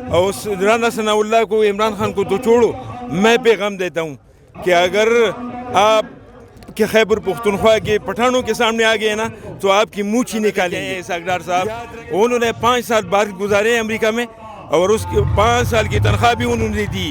اور اس رانا ثناء اللہ کو عمران خان کو تو چھوڑو، میں پیغام دیتا ہوں کہ اگر آپ کہ خیبر پختونخوا کے پٹھانوں کے سامنے آ گئے نا تو آپ کی مونچھ ہی نکالیں گے۔ اسحاق ڈار صاحب انہوں نے 5 سال بعد گزارے ہیں امریکہ میں، اور اس کے 5 سال کی تنخواہ بھی انہوں نے دی،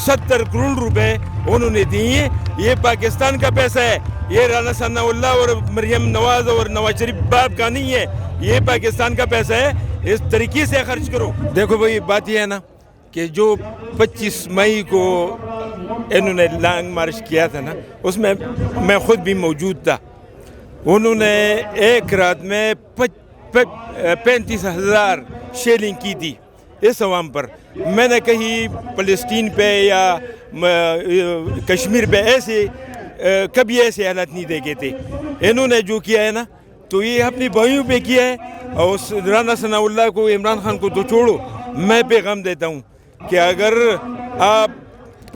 70 کروڑ روپے انہوں نے دی ہیں۔ یہ پاکستان کا پیسہ ہے، یہ رانا ثناء اللہ اور مریم نواز اور نواز شریف باپ کا نہیں ہے، یہ پاکستان کا پیسہ ہے، اس طریقے سے خرچ کرو۔ دیکھو بھائی بات یہ ہے نا کہ جو 25 مئی کو انہوں نے لانگ مارچ کیا تھا نا، اس میں میں خود بھی موجود تھا۔ انہوں نے ایک رات میں 35,000 شیلنگ کی تھی اس عوام پر۔ میں نے کہیں فلسطین پہ یا کشمیر پہ ایسے کبھی ایسے حالات نہیں دیکھے تھے۔ انہوں نے جو کیا ہے نا تو یہ اپنی بھائیوں پہ کیا ہے، اور اس رانا ثناء اللہ کو عمران خان کو تو چھوڑو، میں پیغام دیتا ہوں کہ اگر آپ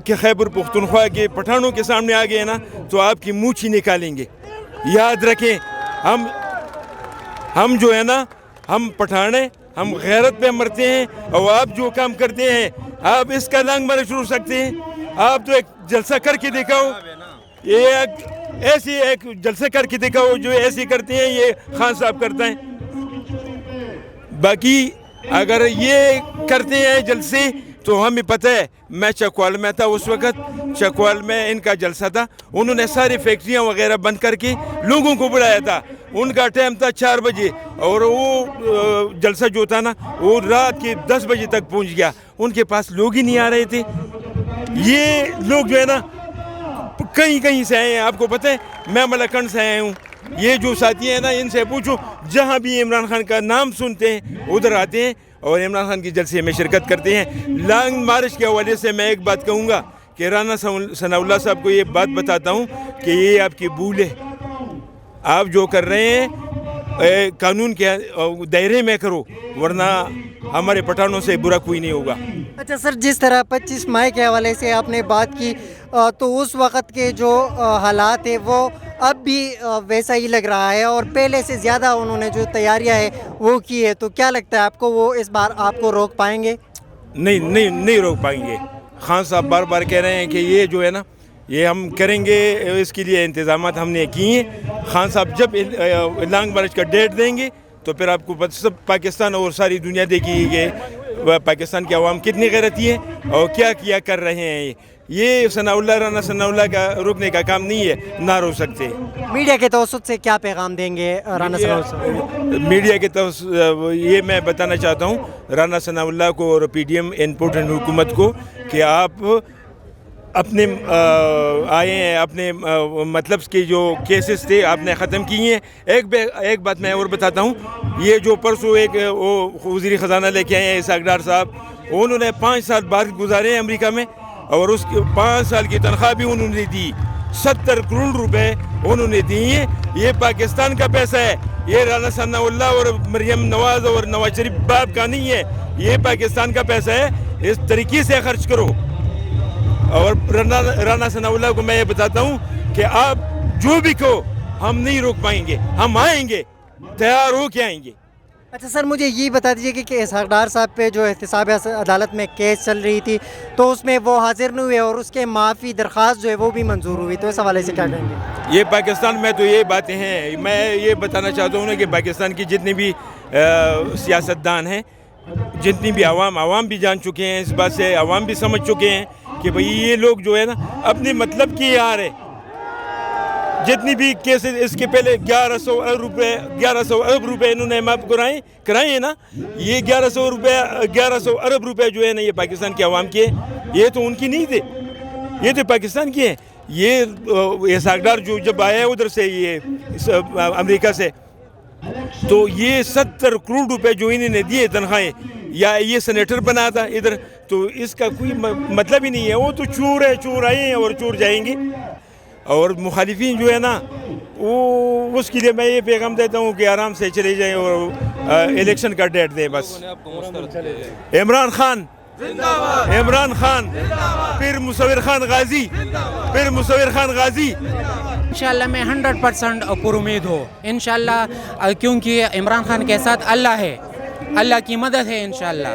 کہ خیبر پختونخوا کے پٹھانوں کے سامنے آ گئے نا تو آپ کی مونچھ ہی نکالیں گے۔ یاد رکھیں، ہم جو ہے نا، ہم پٹھانے، ہم غیرت پہ مرتے ہیں، اور آپ جو کام کرتے ہیں آپ اس کا لانگ مارچ روک سکتے ہیں۔ آپ تو ایک جلسہ کر کے دکھاؤ، یہ ایسی ایک جلسہ کر کے دکھاؤ، جو ایسے کرتے ہیں یہ خان صاحب کرتا ہے۔ باقی اگر یہ کرتے ہیں جلسے تو ہمیں پتہ ہے، میں چکوال میں تھا اس وقت، چکوال میں ان کا جلسہ تھا، انہوں نے ساری فیکٹریاں وغیرہ بند کر کے لوگوں کو بلایا تھا، ان کا ٹائم تھا 4 بجے، اور وہ جلسہ جو تھا نا وہ رات کے 10 بجے تک پہنچ گیا، ان کے پاس لوگ ہی نہیں آ رہے تھے۔ یہ لوگ جو ہے نا کہیں سے آئے ہیں، آپ کو پتہ ہے میں ملکنڈ سے آیا ہوں، یہ جو ساتھی ہیں نا ان سے پوچھو، جہاں بھی عمران خان کا نام سنتے ہیں ادھر آتے ہیں اور عمران خان کی جلسے میں شرکت کرتے ہیں۔ لانگ مارچ کے حوالے سے میں ایک بات کہوں گا کہ رانا ثناء اللہ صاحب کو یہ بات بتاتا ہوں کہ یہ آپ کی بھول ہے، آپ جو کر رہے ہیں قانون کے دائرے میں کرو، ورنہ ہمارے پٹھانوں سے برا کوئی نہیں ہوگا۔ اچھا سر، جس طرح 25 مئی کے حوالے سے آپ نے بات کی، تو اس وقت کے جو حالات ہیں وہ اب بھی ویسا ہی لگ رہا ہے، اور پہلے سے زیادہ انہوں نے جو تیاریاں ہیں وہ کی ہے، تو کیا لگتا ہے آپ کو وہ اس بار آپ کو روک پائیں گے؟ نہیں روک پائیں گے۔ خان صاحب بار بار کہہ رہے ہیں کہ یہ جو ہے نا یہ ہم کریں گے، اس کے لیے انتظامات ہم نے کیے ہیں۔ خان صاحب جب لانگ مارچ کا ڈیٹ دیں گے تو پھر آپ کو سب پاکستان اور ساری دنیا دیکھے گی کہ پاکستان کے عوام کتنی غیرتی ہے اور کیا کر رہے ہیں۔ یہ رانا ثناء اللہ کا روکنے کا کام نہیں ہے، نہ روک سکتے۔ میڈیا کے توسط سے کیا پیغام دیں گے رانا ثناء اللہ؟ میڈیا کے توسط یہ میں بتانا چاہتا ہوں رانا ثناء اللہ کو اور پی ڈی ایم انپورٹنٹ حکومت کو کہ آپ اپنے آئے ہیں، اپنے مطلب کے جو کیسز تھے آپ نے ختم کیے ہیں۔ ایک بات میں اور بتاتا ہوں، یہ جو پرسوں ایک وزیر خزانہ لے کے آئے ہیں اسحاق ڈار صاحب، انہوں نے 5 سال بعد گزارے ہیں امریکہ میں، اور اس کے 5 سال کی تنخواہ بھی انہوں نے دی، 70 کروڑ روپے انہوں نے دی ہیں۔ یہ پاکستان کا پیسہ ہے، یہ رانا ثناء اللہ اور مریم نواز اور نواز شریف باپ کا نہیں ہے، یہ پاکستان کا پیسہ ہے، اس طریقے سے خرچ کرو۔ اور رانا ثناء اللہ کو میں یہ بتاتا ہوں کہ آپ جو بھی کہو ہم نہیں روک پائیں گے، ہم آئیں گے، تیار ہو کے آئیں گے۔ اچھا سر، مجھے یہ بتا دیجیے کہ اسحاق ڈار صاحب پہ جو احتساب عدالت میں کیس چل رہی تھی تو اس میں وہ حاضر نہیں ہوئے، اور اس کے معافی درخواست جو ہے وہ بھی منظور ہوئی، تو اس حوالے سے کیا کہیں گے؟ یہ پاکستان میں تو یہ باتیں ہیں، میں یہ بتانا چاہتا ہوں کہ پاکستان کی جتنے بھی سیاستدان ہیں، جتنی بھی عوام بھی جان چکے ہیں اس بات سے، عوام بھی سمجھ چکے ہیں کہ بھئی یہ لوگ جو ہے نا اپنے مطلب کی آ رہے، جتنی بھی کیسز اس کے پہلے 1100 ارب روپے انہوں نے معاف کرائے ہیں نا، یہ 1100 ارب روپے جو ہے نا یہ پاکستان کے عوام کے، یہ تو ان کی نہیں تھے، یہ تو پاکستان کی ہیں۔ یہ اسحاق ڈار جو جب آیا ہے ادھر سے یہ امریکہ سے، تو یہ 70 کروڑ روپے جو انہوں نے دیے تنخواہیں، یا یہ سینیٹر بنا تھا ادھر، تو اس کا کوئی مطلب ہی نہیں ہے، وہ تو چور ہے، چور آئے ہیں اور چور جائیں گے۔ اور مخالفین جو ہے نا وہ اس کے لیے میں یہ پیغام دیتا ہوں کہ آرام سے چلے جائیں اور الیکشن کا ڈیٹ دیں بس۔ عمران خان پھر مصور خان غازی۔ انشاءاللہ میں 100% پر امید ہوں انشاءاللہ، کیونکہ عمران خان کے ساتھ اللہ ہے، اللہ کی مدد ہے انشاءاللہ۔